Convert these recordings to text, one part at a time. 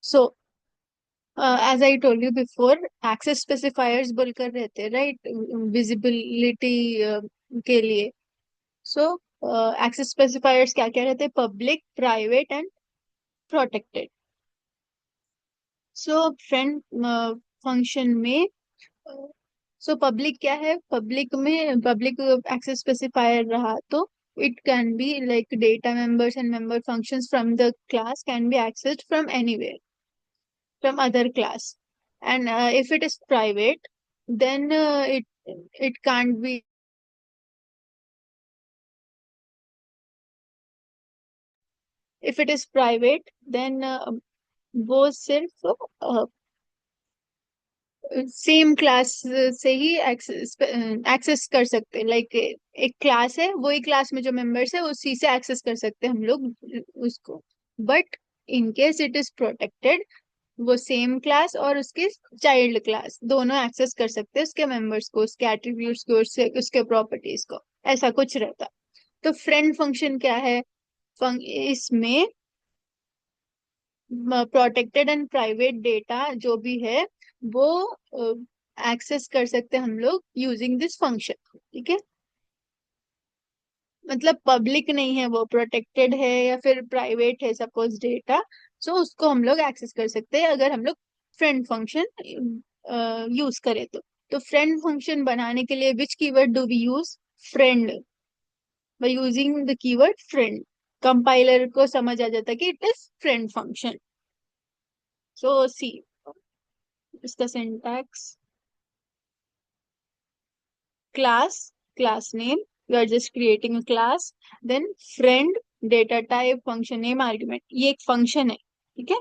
So as I told you before, access specifiers बोलकर रहते हैं, राइट, विजिबिलिटी के लिए। सो एक्सेस स्पेसिफायर्स क्या क्या रहते हैं? Public, private and protected. So friend function में, सो पब्लिक क्या है? पब्लिक में पब्लिक एक्सेस स्पेसिफायर रहा तो it can be like data members and member functions from the class can be accessed from anywhere from other class. And if it is private, then it can't be. If it is private, then वो सिर्फ same class से ही access कर सकते हैं। Like एक class है, वही class में जो मेंबर्स है उसी से एक्सेस कर सकते हैं हम लोग उसको। But in case it is protected, वो सेम क्लास और उसके चाइल्ड क्लास दोनों एक्सेस कर सकते हैं उसके मेंबर्स को, उसके एट्रीब्यूट्स को, उसके प्रॉपर्टीज को। ऐसा कुछ रहता। तो फ्रेंड फंक्शन क्या है? इसमें प्रोटेक्टेड एंड प्राइवेट डेटा जो भी है वो एक्सेस कर सकते हैं हम लोग यूजिंग दिस फंक्शन। ठीक है, मतलब पब्लिक नहीं है, वो प्रोटेक्टेड है या फिर प्राइवेट है सपोज डेटा, सो उसको हम लोग एक्सेस कर सकते हैं अगर हम लोग फ्रेंड फंक्शन यूज करें तो फ्रेंड फंक्शन बनाने के लिए which keyword do we use? Friend. By using the keyword friend, compiler को समझ आ जाता है कि it is friend function. So see इसका syntax: class, class name, you are just creating a class, then friend, data type, function name, argument। ये एक function है, ठीक है।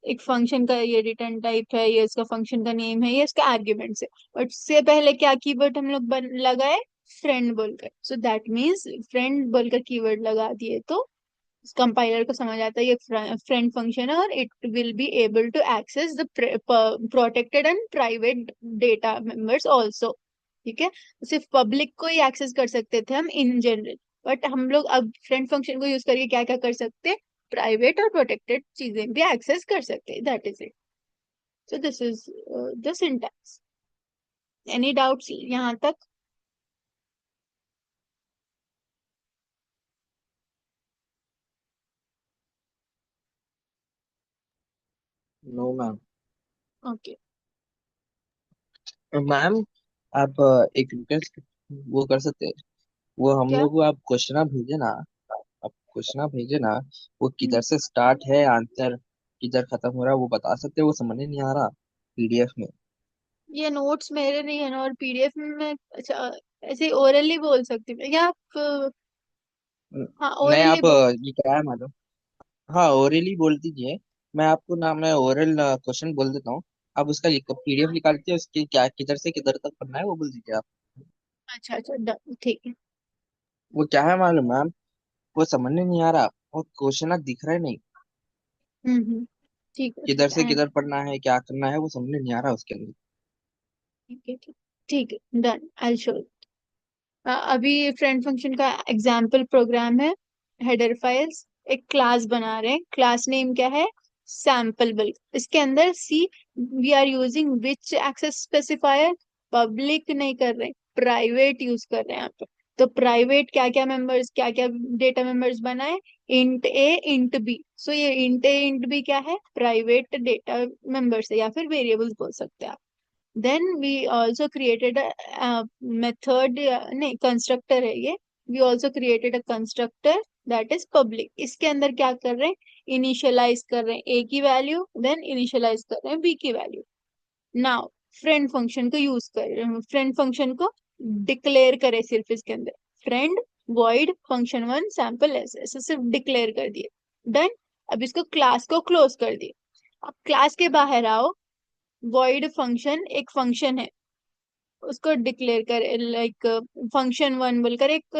एक फंक्शन का ये रिटर्न टाइप है, ये इसका फंक्शन का नेम है, ये इसका आर्ग्यूमेंट्स है। बट उससे पहले क्या कीवर्ड हम लोग लगाए? फ्रेंड बोलकर। सो दैट मीन्स फ्रेंड बोलकर कीवर्ड लगा दिए तो कंपाइलर को समझ आता है ये फ्रेंड फंक्शन है और it will be able to access the protected and private data members also. ठीक है, सिर्फ पब्लिक को ही एक्सेस कर सकते थे हम इन जनरल, बट हम लोग अब फ्रेंड फंक्शन को यूज करके क्या क्या कर सकते हैं? प्राइवेट और प्रोटेक्टेड चीजें भी एक्सेस कर सकते हैं। That is it. So this is the syntax. Any doubts यहाँ तक? No ma'am. ओके। मैम, आप एक रिक्वेस्ट वो कर सकते हैं? वो हम क्या? लोग को आप क्वेश्चन भेजे ना। आप क्वेश्चन भेजे ना। वो हम्म, किधर से स्टार्ट है, आंसर किधर खत्म हो रहा है, वो बता सकते हैं? वो समझ नहीं आ रहा पीडीएफ में। ये नोट्स मेरे नहीं है ना, और पीडीएफ में मैं, अच्छा, ऐसे ओरली बोल सकती हूँ या आप? हाँ, नहीं, ओरली आप ये क्या है मालूम? हाँ, ओरली बोल दीजिए। मैं आपको ना, मैं ओरल क्वेश्चन बोल देता हूँ। आप उसका पीडीएफ निकाल के उसके क्या किधर से किधर तक पढ़ना है वो बोल दीजिए आप। अच्छा अच्छा, ठीक है। वो क्या है मालूम मैम? वो समझने नहीं आ रहा। वो क्वेश्चन दिख रहा है नहीं। ठीक है किधर ठीक से है किधर पढ़ना है, क्या करना है, वो समझने नहीं आ रहा उसके अंदर। ठीक है ठीक। ठीक है, डन, आई शो। अभी फ्रेंड फंक्शन का एग्जाम्पल प्रोग्राम है। हेडर फाइल्स, एक क्लास बना रहे हैं, क्लास नेम क्या है? Sample bulk. इसके अंदर see, we are using which access specifier? Public नहीं कर रहे, प्राइवेट यूज कर रहे हैं यहाँ पे। तो प्राइवेट क्या क्या मेंबर्स, क्या क्या डेटा मेंबर्स बनाए? इंट ए, इंट बी। सो ये इंट ए इंट बी क्या है? प्राइवेट डेटा मेंबर्स है या फिर वेरिएबल्स बोल सकते हैं आप। then we also created a method, नहीं, कंस्ट्रक्टर है ये। we also created a constructor that is public। इसके अंदर क्या कर रहे हैं? इनिशियलाइज कर रहे हैं a की वैल्यू, देन इनिशियलाइज कर रहे हैं b की वैल्यू। नाउ फ्रेंड फंक्शन को यूज कर, फ्रेंड फंक्शन को डिक्लेयर करें सिर्फ इसके अंदर, friend void function one sample ऐसे ऐसे सिर्फ डिक्लेयर कर दिए। डन। अब इसको क्लास को क्लोज कर दिए। अब क्लास के बाहर आओ, वॉइड फंक्शन एक फंक्शन है, उसको डिक्लेयर करे, लाइक फंक्शन वन बोलकर एक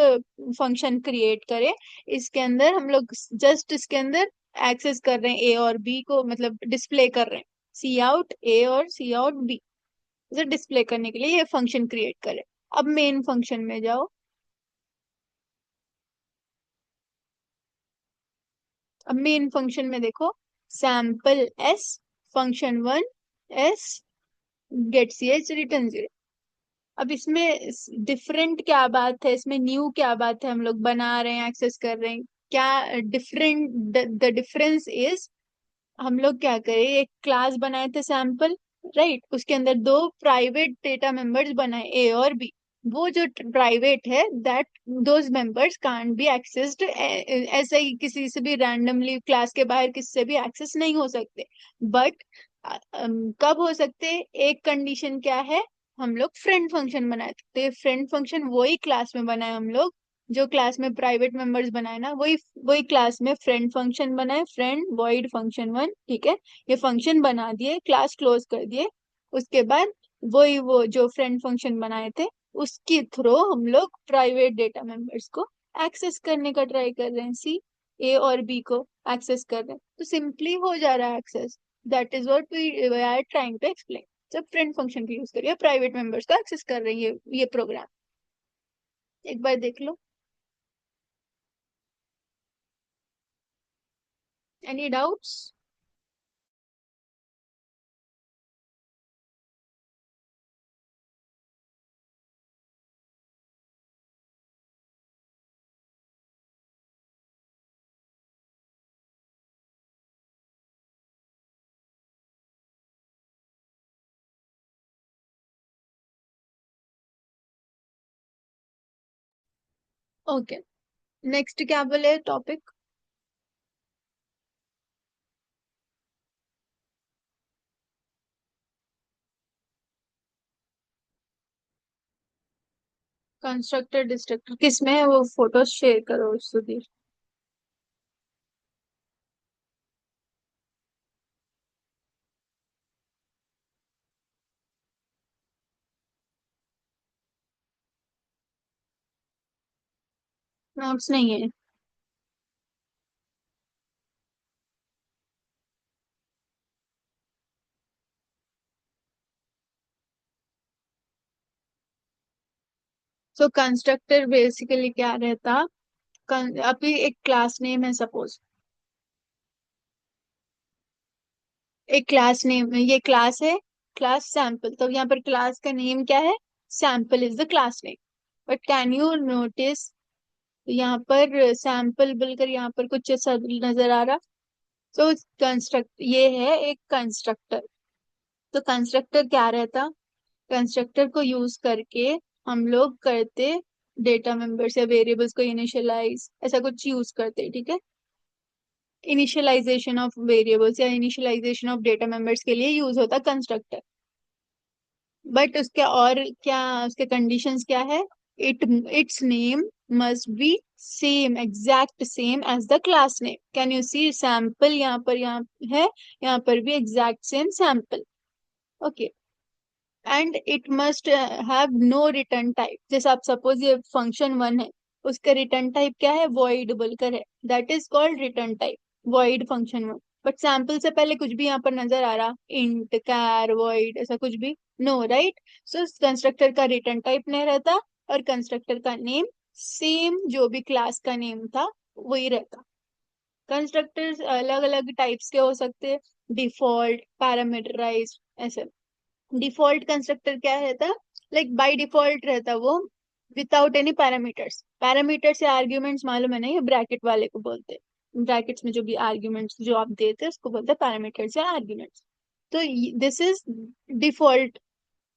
फंक्शन क्रिएट करे। इसके अंदर हम लोग जस्ट इसके अंदर एक्सेस कर रहे हैं ए और बी को, मतलब डिस्प्ले कर रहे हैं सी आउट ए और सी आउट बी। इसे डिस्प्ले करने के लिए ये फंक्शन क्रिएट करे। अब मेन फंक्शन में जाओ। अब मेन फंक्शन में देखो, sample S function one S get C H return zero. अब इसमें डिफरेंट क्या बात है, इसमें न्यू क्या बात है, हम लोग बना रहे हैं एक्सेस कर रहे हैं, क्या डिफरेंट? द डिफरेंस इज, हम लोग क्या करें, एक क्लास बनाए थे सैंपल, राइट, उसके अंदर दो प्राइवेट डेटा मेंबर्स बनाए ए और बी। वो जो प्राइवेट है, that those members can't be accessed, ऐसे ही किसी से भी रैंडमली क्लास के बाहर किसी से भी एक्सेस नहीं हो सकते। बट कब हो सकते? एक कंडीशन क्या है, हम लोग फ्रेंड फंक्शन बनाए थे, फ्रेंड फंक्शन वही क्लास में बनाए हम लोग, जो क्लास में प्राइवेट मेंबर्स बनाए ना, वही वही क्लास में फ्रेंड फंक्शन बनाए, फ्रेंड वॉइड फंक्शन वन, ठीक है। ये फंक्शन बना दिए, क्लास क्लोज कर दिए। उसके बाद वही वो जो फ्रेंड फंक्शन बनाए थे, उसके थ्रू हम लोग प्राइवेट डेटा मेंबर्स को एक्सेस करने का ट्राई कर रहे हैं, सी, ए और बी को एक्सेस कर रहे हैं, तो सिंपली हो जा रहा है access. That is what we are trying to explain. जब फ्रेंड फंक्शन का यूज करिए, प्राइवेट मेंबर्स को एक्सेस कर रही है ये प्रोग्राम। एक बार देख लो। Any doubts? ओके, नेक्स्ट क्या बोले टॉपिक? कंस्ट्रक्टर डिस्ट्रक्टर किस में है, वो फोटोज शेयर करो सुधीर। नोट्स नहीं है? सो कंस्ट्रक्टर बेसिकली क्या रहता, अभी एक क्लास नेम है सपोज, एक क्लास नेम, ये क्लास है, क्लास सैंपल, तो यहाँ पर क्लास का नेम क्या है? Sample is the class name. But can you notice, यहाँ पर सैंपल बोलकर यहाँ पर कुछ ऐसा नजर आ रहा? तो कंस्ट्रक्ट, ये है एक कंस्ट्रक्टर। तो कंस्ट्रक्टर क्या रहता, कंस्ट्रक्टर को यूज करके हम लोग करते डेटा मेंबर्स या वेरिएबल्स को इनिशियलाइज, ऐसा कुछ यूज करते, ठीक है। इनिशियलाइजेशन ऑफ वेरिएबल्स या इनिशियलाइजेशन ऑफ डेटा मेंबर्स के लिए यूज होता कंस्ट्रक्टर। बट उसके और क्या, उसके कंडीशंस क्या है? Its name must be same, exact same as the class name. Can you see sample यहाँ पर, यहाँ है, यहाँ पर भी exact same sample. Okay, and it must have no return type. जैसे आप सपोज ये फंक्शन वन है, उसका रिटर्न टाइप क्या है? वॉइड बोलकर है, that is called return type, void function one. But sample से पहले कुछ भी यहाँ पर नजर आ रहा, इंट, कैर, वॉइड, ऐसा कुछ भी? No, right. सो कंस्ट्रक्टर का रिटर्न टाइप नहीं रहता, और कंस्ट्रक्टर का नेम सेम जो भी क्लास का नेम था वही रहता। कंस्ट्रक्टर्स अलग अलग टाइप्स के हो सकते हैं, डिफॉल्ट, पैरामीटराइज्ड, ऐसे। डिफॉल्ट कंस्ट्रक्टर क्या रहता, लाइक बाय डिफॉल्ट रहता वो, विदाउट एनी पैरामीटर्स। पैरामीटर्स या आर्ग्यूमेंट्स मालूम है ना, ये ब्रैकेट वाले को बोलते हैं, ब्रैकेट्स में जो भी आर्ग्यूमेंट्स जो आप देते हैं उसको बोलते हैं पैरामीटर्स या आर्ग्यूमेंट्स। तो this is default,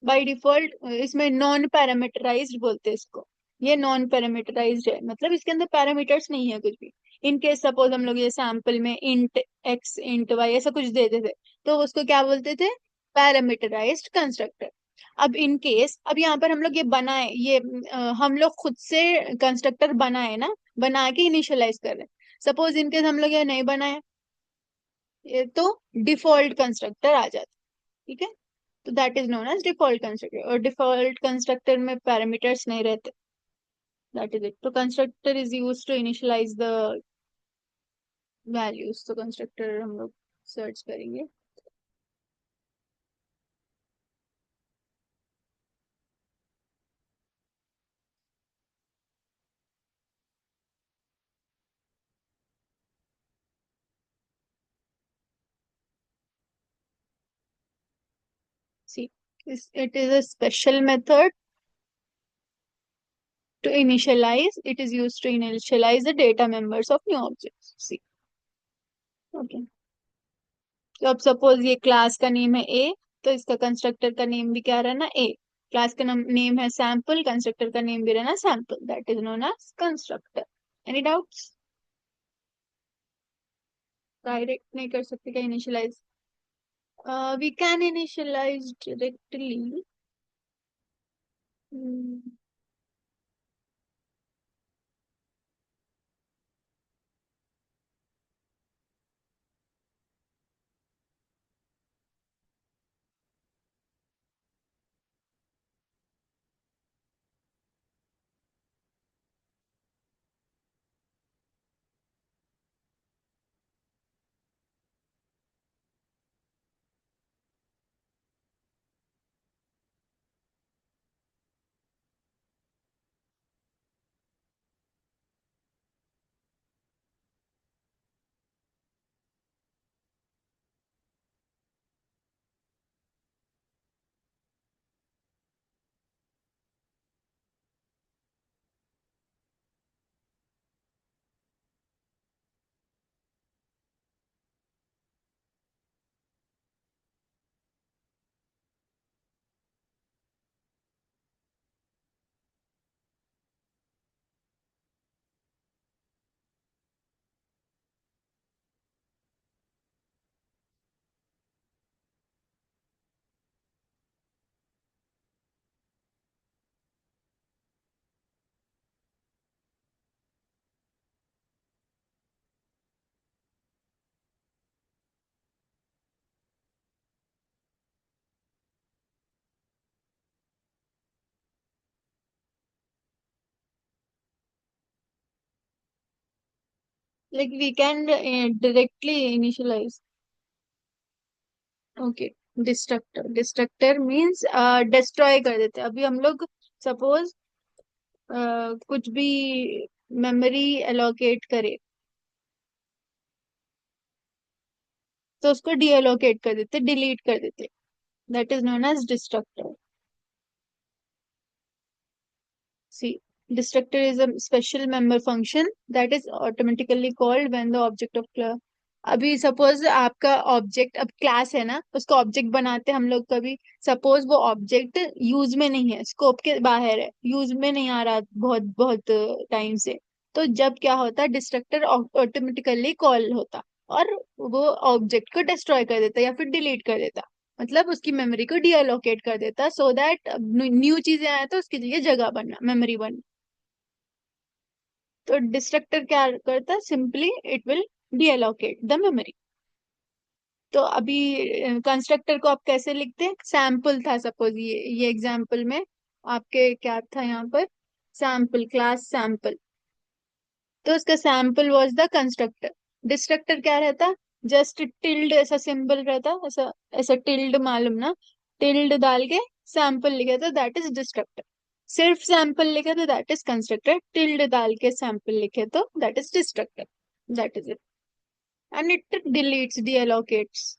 by default. इसमें नॉन पैरामीटराइज्ड बोलते हैं इसको। ये नॉन पैरामीटराइज्ड है, मतलब इसके अंदर पैरामीटर्स नहीं है कुछ भी। इन केस सपोज हम लोग ये सैंपल में इंट एक्स इंट वाई ऐसा कुछ देते थे, तो उसको क्या बोलते थे? Parameterised constructor. अब इन केस, अब यहाँ पर हम लोग ये बनाए, ये हम लोग खुद से कंस्ट्रक्टर बनाए ना, बना के इनिशियलाइज कर रहे हैं। सपोज इन केस हम लोग ये नहीं बनाए, ये तो डिफॉल्ट कंस्ट्रक्टर आ जाता, ठीक है। तो that is known as default constructor, और डिफॉल्ट कंस्ट्रक्टर में पैरामीटर्स नहीं रहते। That is it. तो constructor is use to initialise the values. तो कंस्ट्रक्टर हम लोग सर्च करेंगे। It is a special method to initialize. It is used to initialize the data members of new objects. See, okay. तो अब suppose ये class का name है ए, तो इसका कंस्ट्रक्टर का नेम भी क्या रहना ए। क्लास का नेम है सैम्पल, कंस्ट्रक्टर का नेम भी रहना sample, that is known as constructor. Any doubts? Direct नहीं कर सकते क्या initialise? We can initialise directly. Like we can directly initialise. Okay. Destructor, destructor means destroy कर देते हैं। अभी हम लोग सपोज कुछ भी मेमोरी एलोकेट करे, तो उसको डीएलोकेट कर देते, डिलीट कर देते, that is known as destructor. See, destructor is a special member function that is automatically called when the object of class। अभी सपोज आपका ऑब्जेक्ट, अब क्लास है ना, उसका ऑब्जेक्ट बनाते हैं हम लोग कभी। सपोज वो ऑब्जेक्ट यूज में नहीं है, स्कोप के बाहर है, यूज में नहीं आ रहा बहुत बहुत टाइम से, तो जब क्या होता, डिस्ट्रक्टर ऑटोमेटिकली कॉल होता और वो ऑब्जेक्ट को डिस्ट्रॉय कर देता या फिर डिलीट कर देता, मतलब उसकी मेमोरी को डीअलोकेट कर देता, सो दैट न्यू चीजें आए तो उसके लिए जगह बनना, मेमोरी बनना। तो डिस्ट्रक्टर क्या करता, simply it will deallocate the memory. तो अभी कंस्ट्रक्टर को आप कैसे लिखते हैं, सैम्पल था सपोज, ये एग्जांपल में आपके क्या था यहाँ पर, सैम्पल, क्लास सैम्पल, तो उसका sample was the constructor. Destructor क्या रहता, जस्ट टिल्ड ऐसा सिंबल रहता, ऐसा ऐसा टिल्ड मालूम ना, टिल्ड डाल के सैम्पल लिखे तो दैट इज डिस्ट्रक्टर। सिर्फ सैम्पल लिखे तो दैट इज कंस्ट्रक्टर, टिल्ड डाल के सैम्पल लिखे तो that is destructor, that is it. And it deletes, deallocates.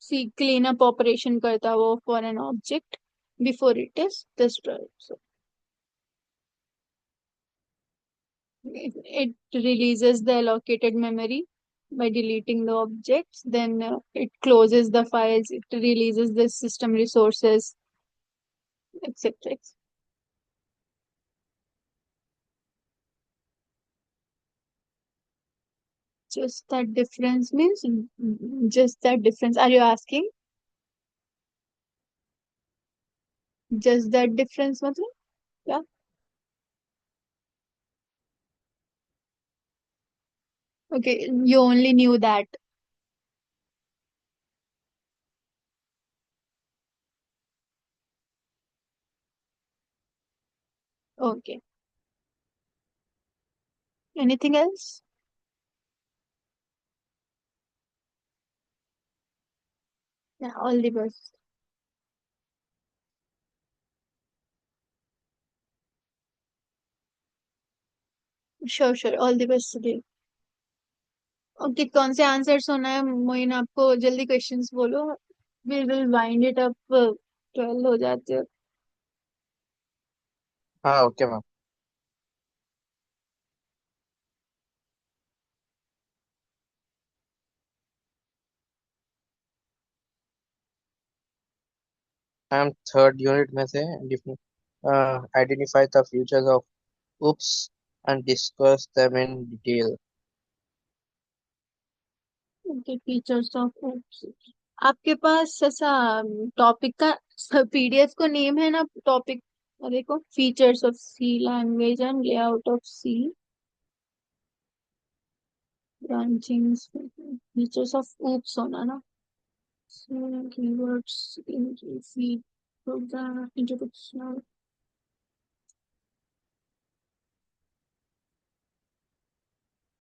See clean up operation करता वो for an object before it is destroyed. It releases the allocated memory by deleting the objects. Then it closes the files. It releases the system resources, etc. Just that difference means, just that difference. Are you asking? Just that difference, मतलब? Yeah. Okay. You only knew that. Okay. Anything else? Yeah. All the best. Sure sure, all the best today. Okay, कौन से answers होना है मोइन आपको? जल्दी questions बोलो। We will wind it up, 12 हो जाते हो। हाँ okay ma'am. Ma'am third unit में से identify the features of oops and discuss them in detail. Okay, features of, आपके पास ऐसा टॉपिक का पीडीएफ को नेम है ना टॉपिक? देखो, features of C language and layout of C branching, features of OOPs होना ना। Keywords in C program introduction.